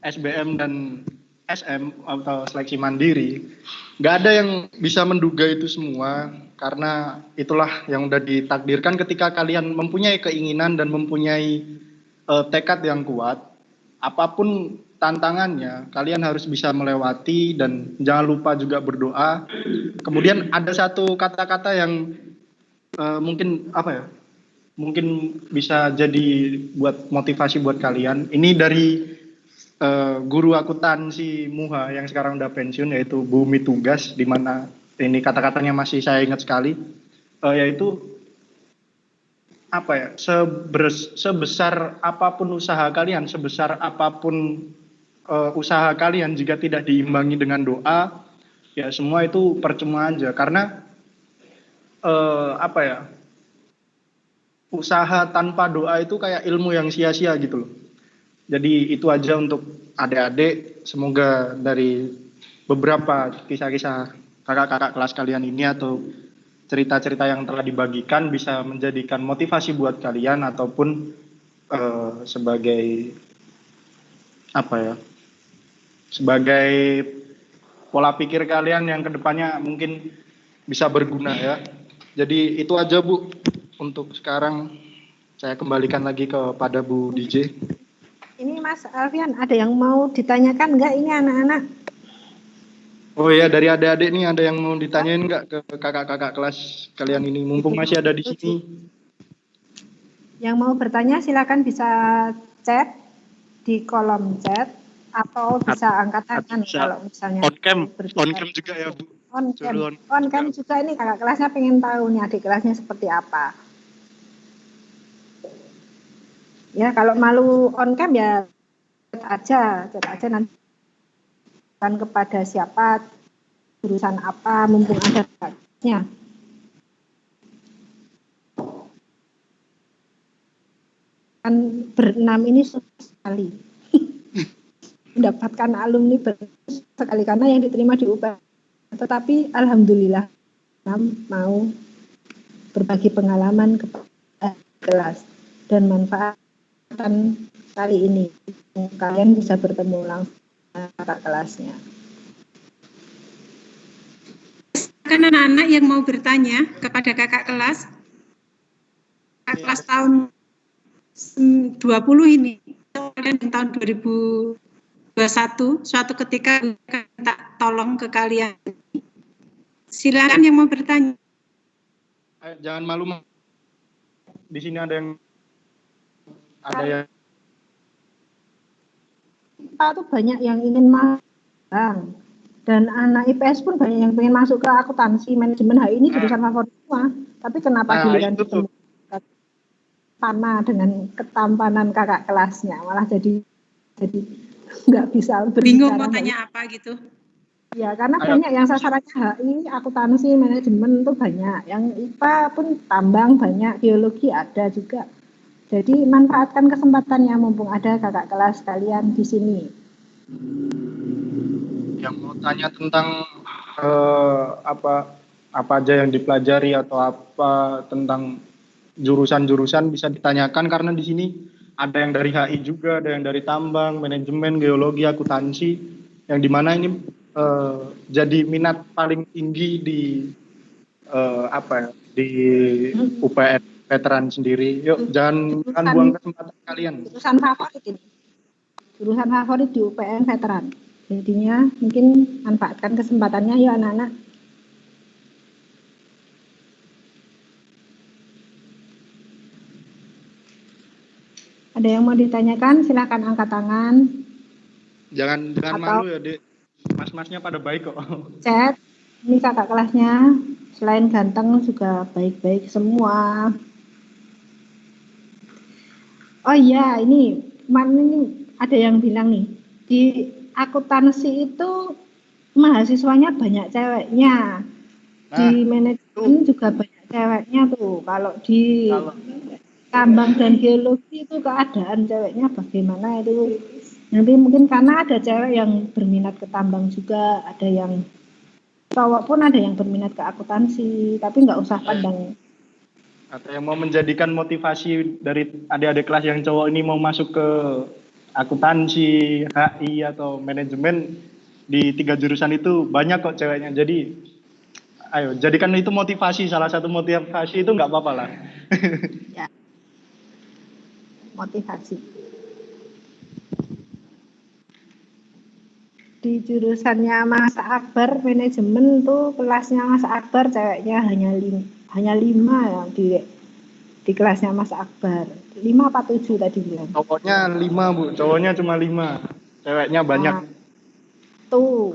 SBM dan SM atau seleksi mandiri, nggak ada yang bisa menduga itu semua, karena itulah yang udah ditakdirkan ketika kalian mempunyai keinginan dan mempunyai tekad yang kuat, apapun tantangannya kalian harus bisa melewati, dan jangan lupa juga berdoa. Kemudian ada satu kata-kata yang mungkin apa ya? Mungkin bisa jadi buat motivasi buat kalian. Ini dari guru akuntansi MUHA yang sekarang udah pensiun, yaitu Bumi Tugas, di mana ini kata-katanya masih saya ingat sekali, yaitu apa ya, sebesar apapun usaha kalian, sebesar apapun usaha kalian, jika tidak diimbangi dengan doa, ya semua itu percuma aja. Karena apa ya, usaha tanpa doa itu kayak ilmu yang sia-sia gitu loh. Jadi itu aja untuk adik-adik. Semoga dari beberapa kisah-kisah kakak-kakak kelas kalian ini atau cerita-cerita yang telah dibagikan bisa menjadikan motivasi buat kalian, ataupun sebagai apa ya, sebagai pola pikir kalian yang kedepannya mungkin bisa berguna ya. Jadi itu aja Bu untuk sekarang. Saya kembalikan lagi kepada Bu DJ. Ini Mas Alfian, ada yang mau ditanyakan nggak ini anak-anak? Oh iya, dari adik-adik nih ada yang mau ditanyain nggak ke kakak-kakak kelas kalian ini, mumpung masih ada di sini? Yang mau bertanya silakan bisa chat di kolom chat atau bisa angkat tangan kalau misalnya on cam juga ya Bu. On cam juga, ini kakak kelasnya pengen tahu nih adik kelasnya seperti apa. Ya kalau malu on cam ya chat aja nanti kan kepada siapa, jurusan apa, mumpung ada kakaknya. Kan berenam ini susah sekali mendapatkan alumni sekali karena yang diterima di UPN. Tetapi alhamdulillah mau berbagi pengalaman kepada kelas dan manfaat kali ini kalian bisa bertemu langsung dengan kakak kelasnya. Kan anak-anak yang mau bertanya kepada kakak kelas tahun 20 ini, kalian tahun 2021, suatu ketika minta tolong ke kalian. Silakan yang mau bertanya. Jangan malu. Di sini ada yang kita tuh banyak yang ingin masuk dan anak IPS pun banyak yang pengen masuk ke akuntansi, manajemen. Ini jurusan favorit semua, tapi kenapa giliran ketemu panah dengan ketampanan kakak kelasnya malah jadi nggak bisa berbicara. Bingung mau tanya apa gitu. Ya karena banyak yang sasarannya HI, akuntansi, manajemen itu banyak, yang IPA pun tambang banyak, biologi ada juga. Jadi manfaatkan kesempatannya mumpung ada kakak kelas kalian di sini. Yang mau tanya tentang apa aja yang dipelajari atau apa tentang jurusan-jurusan bisa ditanyakan, karena di sini ada yang dari HI juga, ada yang dari tambang, manajemen, geologi, akuntansi, yang dimana ini jadi minat paling tinggi di di UPN veteran sendiri. Yuk, jangan buang kesempatan kalian. Jurusan favorit ini. Jurusan favorit di UPN veteran. Jadinya mungkin manfaatkan kesempatannya ya anak-anak. Ada yang mau ditanyakan? Silakan angkat tangan. Jangan malu ya, Dek. Mas-masnya pada baik kok. Chat. Ini kakak kelasnya. Selain ganteng juga baik-baik semua. Oh iya, ini ada yang bilang nih, di akuntansi itu mahasiswanya banyak ceweknya, di manajemen juga banyak ceweknya tuh. Kalau di tambang dan geologi itu keadaan ceweknya bagaimana itu? Nanti mungkin karena ada cewek yang berminat ke tambang juga, ada yang cowok pun ada yang berminat ke akuntansi, tapi nggak usah pandang. Atau yang mau menjadikan motivasi dari adik-adik kelas yang cowok ini mau masuk ke akuntansi, HI atau manajemen, di 3 jurusan itu banyak kok ceweknya. Jadi ayo jadikan itu motivasi, salah satu motivasi itu nggak apa-apa lah. Ya. Motivasi. Di jurusannya Mas Akbar manajemen tuh kelasnya Mas Akbar ceweknya hanya 5 yang di kelasnya Mas Akbar. 5 apa 7 tadi bilang? Cowoknya 5 Bu, cowoknya cuma 5, ceweknya banyak. Nah, tuh.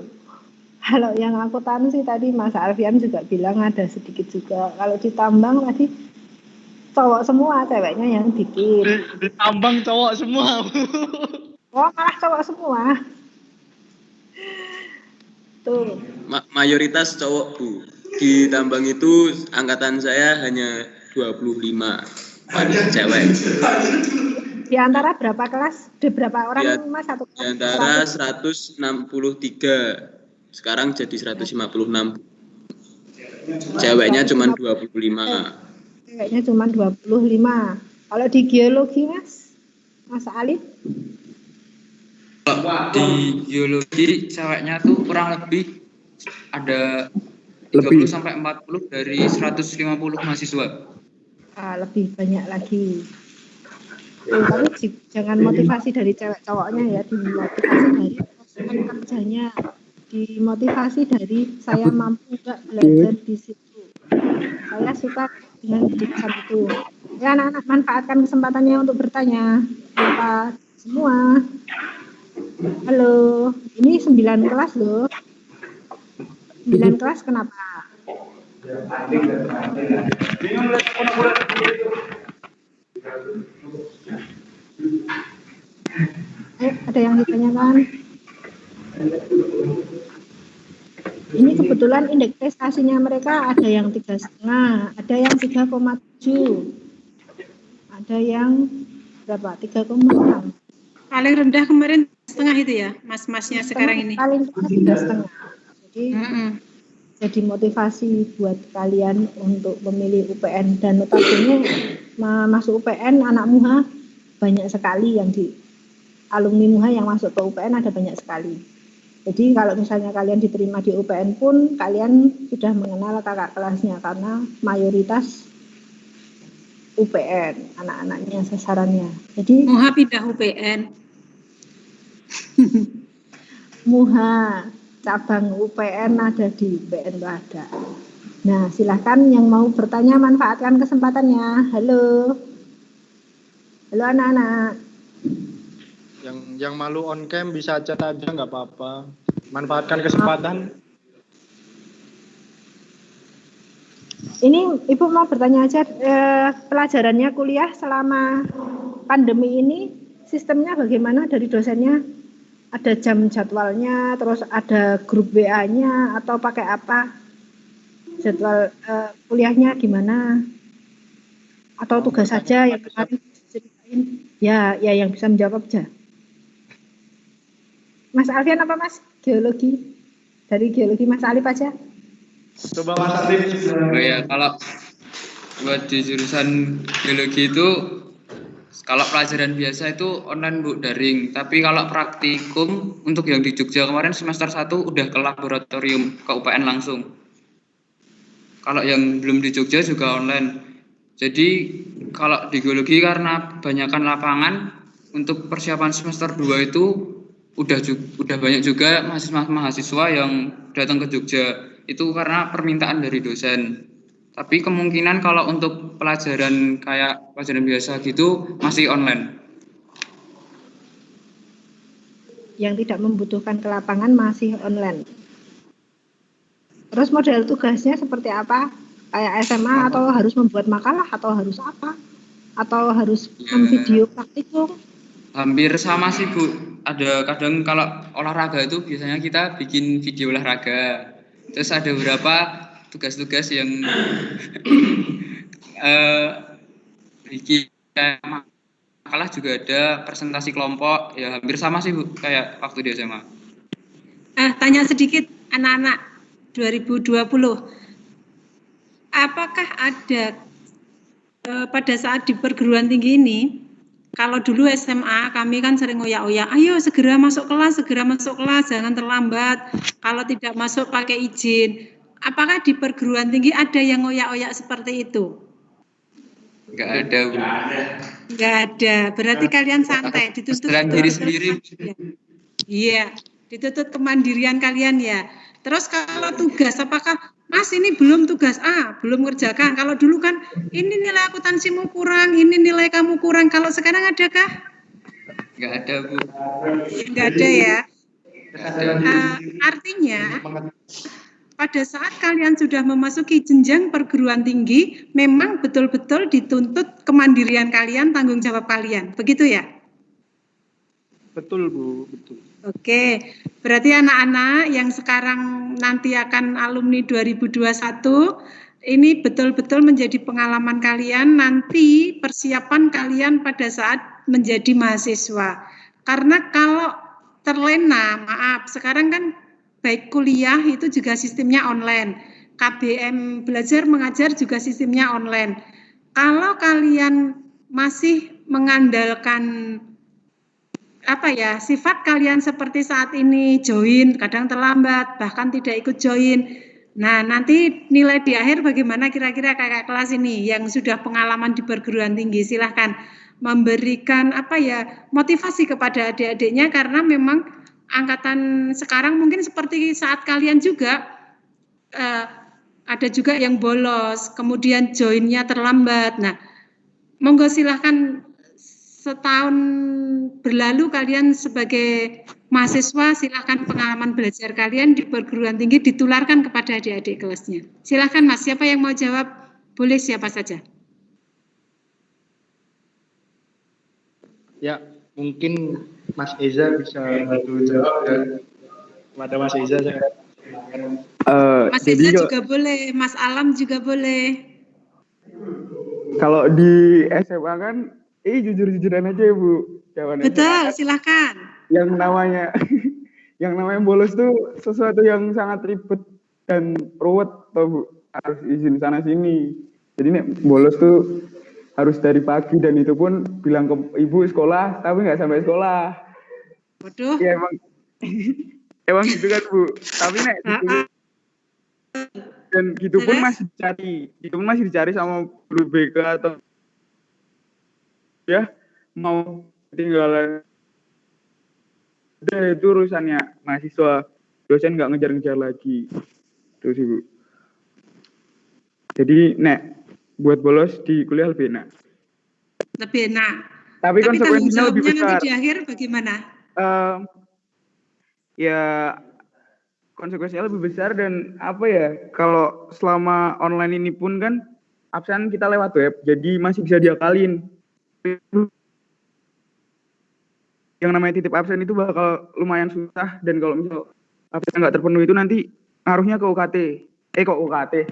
Kalau yang akuntansi tadi Mas Alfian juga bilang ada sedikit juga. Kalau ditambang tadi cowok semua, ceweknya yang dikit. Ditambang cowok semua Bu. Oh, malah cowok semua. Tuh. Mayoritas cowok Bu. Di tambang itu angkatan saya hanya 25 cewek. Di antara berapa kelas? Di berapa orang Mas satu kelas? Di antara 163. Sekarang jadi 156. Ceweknya cuma 25. Ceweknya cuma 25. Kalau di geologi Mas Ali? Di geologi ceweknya tuh kurang lebih ada 30 sampai 40 dari 150 mahasiswa. Lebih banyak lagi. Tapi jangan motivasi dari cewek cowoknya ya, dimotivasi dari prospek kerjanya, dimotivasi dari saya mampu nggak belajar di situ. Saya suka dengan jurusan itu. Ya anak-anak, manfaatkan kesempatannya untuk bertanya. Apa semua? Halo, ini 9 kelas loh. 9 kelas kenapa? Ada yang ditanyakan? Ini kebetulan indeks prestasinya mereka ada yang 3,5, ada yang 3,7, ada yang berapa? 3,6. Paling rendah kemarin setengah itu ya, mas-masnya sekarang ini. Paling rendah 3,5. Jadi jadi motivasi buat kalian untuk memilih UPN, dan notabene masuk UPN anak MUHA banyak sekali, yang di alumni MUHA yang masuk ke UPN ada banyak sekali. Jadi kalau misalnya kalian diterima di UPN pun kalian sudah mengenal kakak kelasnya, karena mayoritas UPN anak-anaknya sasarannya. Jadi MUHA pindah UPN. MUHA cabang UPN ada di UPN tuh ada. Nah, silahkan yang mau bertanya manfaatkan kesempatannya. Halo. Halo anak-anak. Yang malu on cam bisa chat aja nggak apa-apa. Manfaatkan kesempatan. Ini Ibu mau bertanya aja, pelajarannya kuliah selama pandemi ini sistemnya bagaimana dari dosennya? Ada jam jadwalnya, terus ada grup WA-nya, atau pakai apa? Jadwal kuliahnya gimana? Atau tugas saja yang kemarin ceritain? Ya yang bisa menjawab aja. Mas Alfian apa Mas? Geologi? Dari geologi Mas Alif aja. Coba Mas Alif. Oh ya, kalau buat di jurusan geologi itu, kalau pelajaran biasa itu online Bu, daring. Tapi kalau praktikum untuk yang di Jogja kemarin semester 1 udah ke laboratorium, ke UPN langsung. Kalau yang belum di Jogja juga online. Jadi kalau di geologi karena banyakkan lapangan, untuk persiapan semester 2 itu udah banyak juga mahasiswa yang datang ke Jogja. Itu karena permintaan dari dosen. Tapi kemungkinan kalau untuk pelajaran kayak pelajaran biasa gitu masih online. Yang tidak membutuhkan ke lapangan masih online. Terus model tugasnya seperti apa? Kayak SMA atau harus membuat makalah atau harus apa? Atau harus memvideo praktikum? Hampir sama sih Bu. Ada kadang kalau olahraga itu biasanya kita bikin video olahraga. Terus ada beberapa tugas-tugas yang bikin makalah juga ada, presentasi kelompok, ya hampir sama sih Bu, kayak waktu di SMA. Tanya sedikit anak-anak 2020, apakah ada pada saat di perguruan tinggi ini, kalau dulu SMA kami kan sering oyak-oyak, ayo segera masuk kelas, jangan terlambat, kalau tidak masuk pakai izin. Apakah di perguruan tinggi ada yang oyak-oyak seperti itu? Enggak ada Bu. Enggak ada, berarti kalian santai, dituntut diri sendiri. Iya, dituntut kemandirian kalian ya. Terus kalau tugas, apakah Mas ini belum tugas A, belum ngerjakan. Kalau dulu kan ini nilai akuntansimu kurang, ini nilai kamu kurang. Kalau sekarang adakah? Nggak ada, Bu. Nggak ada ya. Nggak ada. Artinya pada saat kalian sudah memasuki jenjang perguruan tinggi, memang betul-betul dituntut kemandirian kalian, tanggung jawab kalian. Begitu ya? Betul, Bu, betul. Oke, berarti anak-anak yang sekarang nanti akan alumni 2021, ini betul-betul menjadi pengalaman kalian, nanti persiapan kalian pada saat menjadi mahasiswa. Karena kalau terlena, maaf, sekarang kan baik kuliah itu juga sistemnya online. KBM belajar mengajar juga sistemnya online. Kalau kalian masih mengandalkan sifat kalian seperti saat ini, join, kadang terlambat, bahkan tidak ikut join. Nah, nanti nilai di akhir bagaimana kira-kira kakak kelas ini yang sudah pengalaman di perguruan tinggi, silahkan memberikan motivasi kepada adik-adiknya, karena memang angkatan sekarang mungkin seperti saat kalian juga ada juga yang bolos, kemudian joinnya terlambat. Nah, monggo silahkan setahun berlalu kalian sebagai mahasiswa, silahkan pengalaman belajar kalian di perguruan tinggi ditularkan kepada adik-adik kelasnya. Silahkan Mas, siapa yang mau jawab? Boleh siapa saja. Ya, mungkin Mas Eza bisa bantu jawab ya. Kepada Mas Eza saya. Mas Eza juga boleh, Mas Alam juga boleh. Kalau di SMA kan, jujur-jujuran aja ya, Bu. Jawabannya. Betul, silakan. Yang namanya bolos tuh sesuatu yang sangat ribet dan ruwet, toh, Bu. Harus izin sana sini. Jadi nih bolos tuh harus dari pagi, dan itu pun bilang ke ibu sekolah, tapi nggak sampai sekolah. Waduh. Ya emang gitu kan, Bu. Tapi nih gitu, dan gitu pun masih dicari sama guru BK atau ya mau tinggalan. Itu urusannya mahasiswa, dosen nggak ngejar-ngejar lagi. Terus Ibu. Jadi buat bolos di kuliah lebih enak. Lebih enak. Tapi konsekuensinya lebih besar. Nanti di akhir bagaimana? Ya konsekuensinya lebih besar, dan kalau selama online ini pun kan absen kita lewat web, jadi masih bisa diakalin. Yang namanya titip absen itu bakal lumayan susah, dan kalau misal absen nggak terpenuhi itu nanti ngaruhnya ke UKT.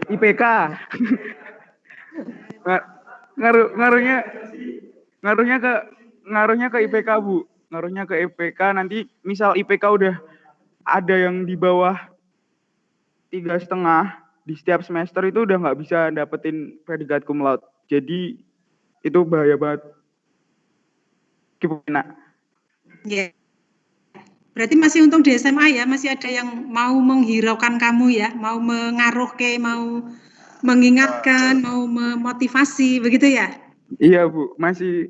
IPK. ngaruhnya ke IPK, Bu. Ngaruhnya ke IPK, nanti misal IPK udah ada yang di bawah 3,5 di setiap semester, itu udah nggak bisa dapetin predikat cum laude. Jadi itu bahaya banget. Gimana? Ya. Berarti masih untung di SMA ya, masih ada yang mau menghiraukan kamu ya, mau mau mengingatkan, mau memotivasi, begitu ya? Iya, Bu. Masih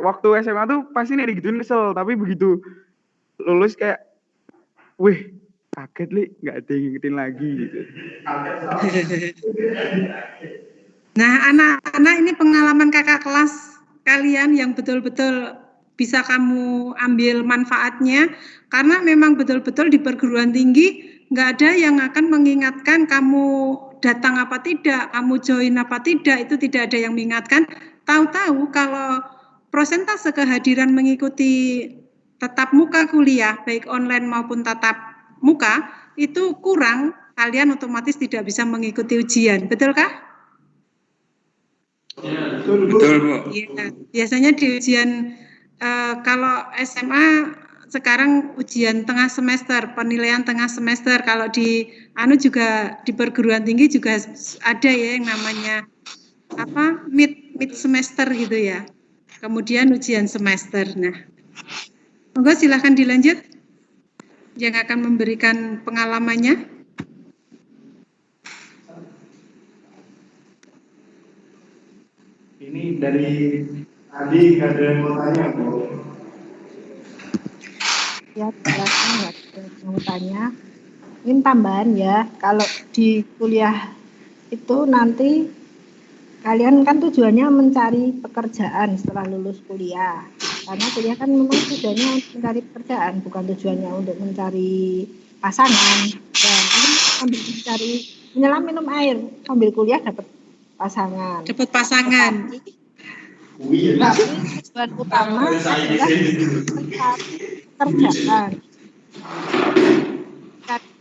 waktu SMA tuh pasti nih digituin kesel, tapi begitu lulus kayak wih, kaget li, nggak ada yang ngingetin lagi gitu. Nah, anak-anak, ini pengalaman kakak kelas kalian yang betul-betul bisa kamu ambil manfaatnya, karena memang betul-betul di perguruan tinggi nggak ada yang akan mengingatkan kamu datang apa tidak, kamu join apa tidak, itu tidak ada yang mengingatkan. Tahu-tahu kalau prosentase kehadiran mengikuti tatap muka kuliah, baik online maupun tatap muka, itu kurang, kalian otomatis tidak bisa mengikuti ujian. Betulkah? Ya, betul, Bu. Ya, biasanya di ujian kalau SMA sekarang ujian tengah semester, penilaian tengah semester. Kalau di juga di perguruan tinggi juga ada ya yang namanya mid semester gitu ya. Kemudian ujian semester. Nah, monggo silahkan dilanjut yang akan memberikan pengalamannya. Ini dari tadi nggak ada yang mau tanya, Bu. Ya, silakan ya, mau tanya. Ini tambahan ya, kalau di kuliah itu nanti kalian kan tujuannya mencari pekerjaan setelah lulus kuliah. Karena kuliah kan memang tujuannya mencari pekerjaan, bukan tujuannya untuk mencari pasangan. Ya, ini sambil mencari menyelam minum air, sambil kuliah dapat pasangan. Dapat pasangan. Tapi tujuan utama adalah mencari pekerjaan.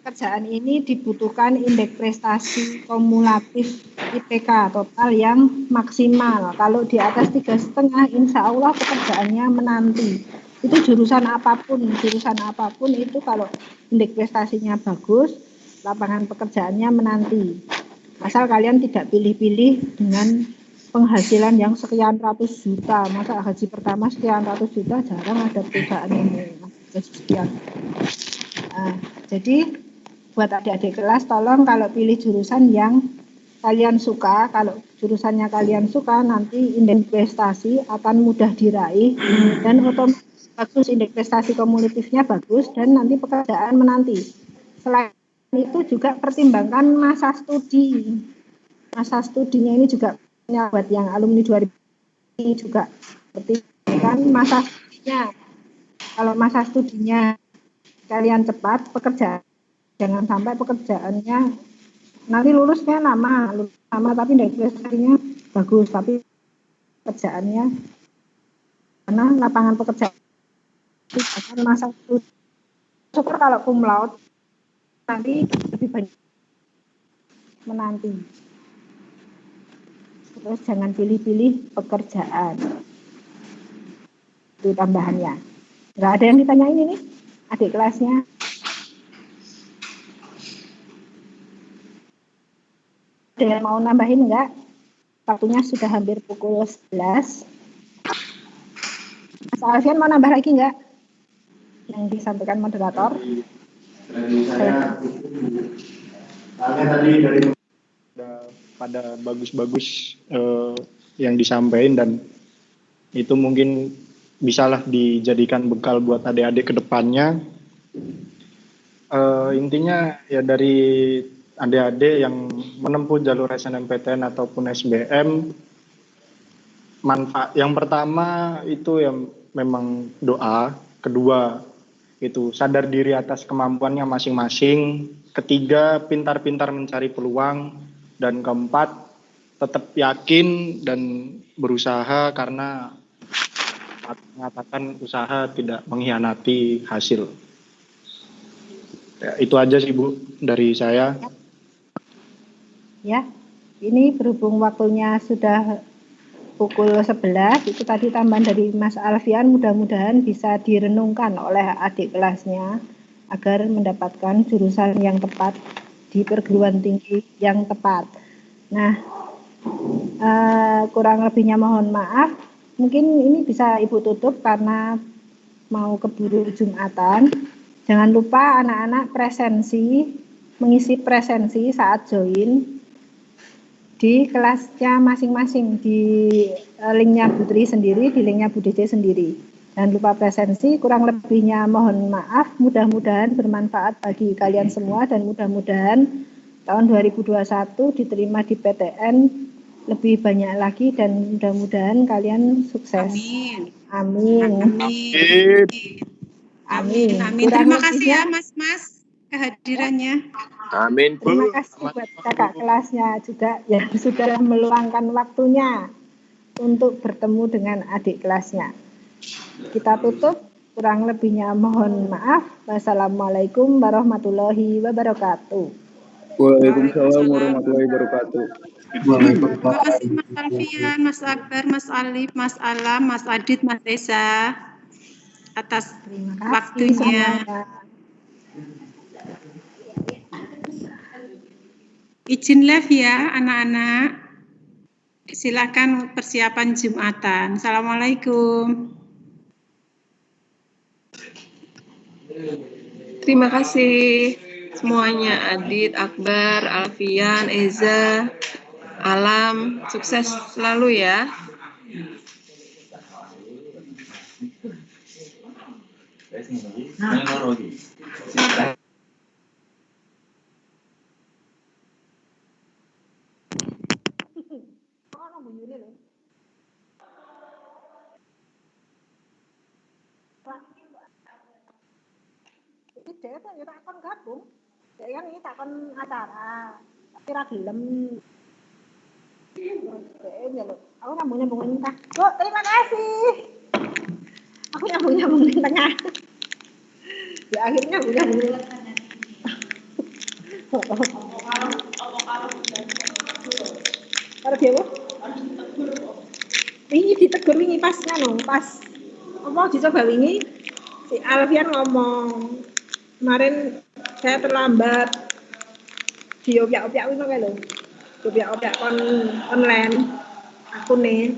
Pekerjaan ini dibutuhkan indeks prestasi kumulatif IPK total yang maksimal. Kalau di atas 3,5, insya Allah pekerjaannya menanti. Itu jurusan apapun itu kalau indeks prestasinya bagus, lapangan pekerjaannya menanti. Asal kalian tidak pilih-pilih dengan penghasilan yang sekian ratus juta. Masa gaji pertama sekian ratus juta, jarang ada perusahaan yang gaji sekian. Jadi buat adik-adik kelas, tolong kalau pilih jurusan yang kalian suka, kalau jurusannya kalian suka, nanti indeks prestasi akan mudah diraih dan otomatis bagus, indeks prestasi kumulatifnya bagus dan nanti pekerjaan menanti. Selain itu juga pertimbangkan masa studi. Masa studinya ini juga buat yang alumni 2000 ini juga pertimbangkan masa studinya. Kalau masa studinya kalian cepat, pekerjaan jangan sampai pekerjaannya nanti lulusnya lama tapi indeks prestasinya bagus tapi pekerjaannya karena lapangan pekerjaan itu masa itu syukur kalau cum laude nanti lebih banyak menanti. Terus jangan pilih-pilih pekerjaan, itu tambahannya. Nggak ada yang ditanyain ini adik kelasnya. Ada yang mau nambahin enggak? Waktunya sudah hampir pukul 11. Mas Alfian mau nambah lagi enggak? Yang disampaikan moderator. Tadi dari pada bagus-bagus yang disampaikan dan itu mungkin bisalah dijadikan bekal buat adik-adik ke depannya. Intinya ya dari adik-adik yang menempuh jalur SNMPTN ataupun SBM, manfaat yang pertama itu yang memang doa, kedua itu sadar diri atas kemampuannya masing-masing, ketiga pintar-pintar mencari peluang, dan keempat tetap yakin dan berusaha karena mengatakan usaha tidak mengkhianati hasil. Ya, itu aja sih Bu dari saya. Ya, ini berhubung waktunya sudah pukul 11, itu tadi tambahan dari Mas Alfian, mudah-mudahan bisa direnungkan oleh adik kelasnya agar mendapatkan jurusan yang tepat di perguruan tinggi yang tepat. Nah, kurang lebihnya mohon maaf, mungkin ini bisa Ibu tutup karena mau keburu Jumatan. Jangan lupa anak-anak mengisi presensi saat join di kelasnya masing-masing, di linknya Putri sendiri, di linknya Bu Dece sendiri. Jangan lupa presensi, kurang lebihnya mohon maaf, mudah-mudahan bermanfaat bagi kalian semua dan mudah-mudahan tahun 2021 diterima di PTN lebih banyak lagi dan mudah-mudahan kalian sukses. Amin. Amin. Amin. Amin. Terima kasih ya Mas kehadirannya. Amin. Terima kasih buat kakak kelasnya juga yang sudah meluangkan waktunya untuk bertemu dengan adik kelasnya. Kita tutup, kurang lebihnya mohon maaf. Wassalamualaikum warahmatullahi wabarakatuh. Waalaikumsalam warahmatullahi wabarakatuh. Terima kasih Mas Alfian, Mas Akbar, Mas Alif, Mas Alam, Mas Adit, Mas Reza atas waktunya. Izin live ya anak-anak. Silakan persiapan Jumatan. Assalamualaikum. Terima kasih semuanya, Adit, Akbar, Alfian, Eza, Alam, sukses selalu ya. Ide kan ya tak kon gabung. Ya kan ini tak kon acara. Tapi ra gelem. Terus aku nyambung entah. Bu, terima kasih. Aku nyambung di tengah. Ya akhirnya nyambung. Karo dia bu? Wingi ditegur wingi pas nganu, pas apa dicoba wingi si Alfian ngomong kemarin saya terlambat di opiak-opiak itu kayak lho opiak-opiak online aku nih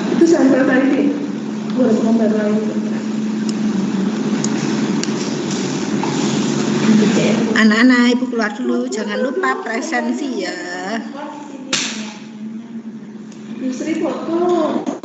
Itu sampel tadi buat gambar lain. Anak-anak, Ibu keluar dulu. Jangan lupa presensi ya. Yusri foto.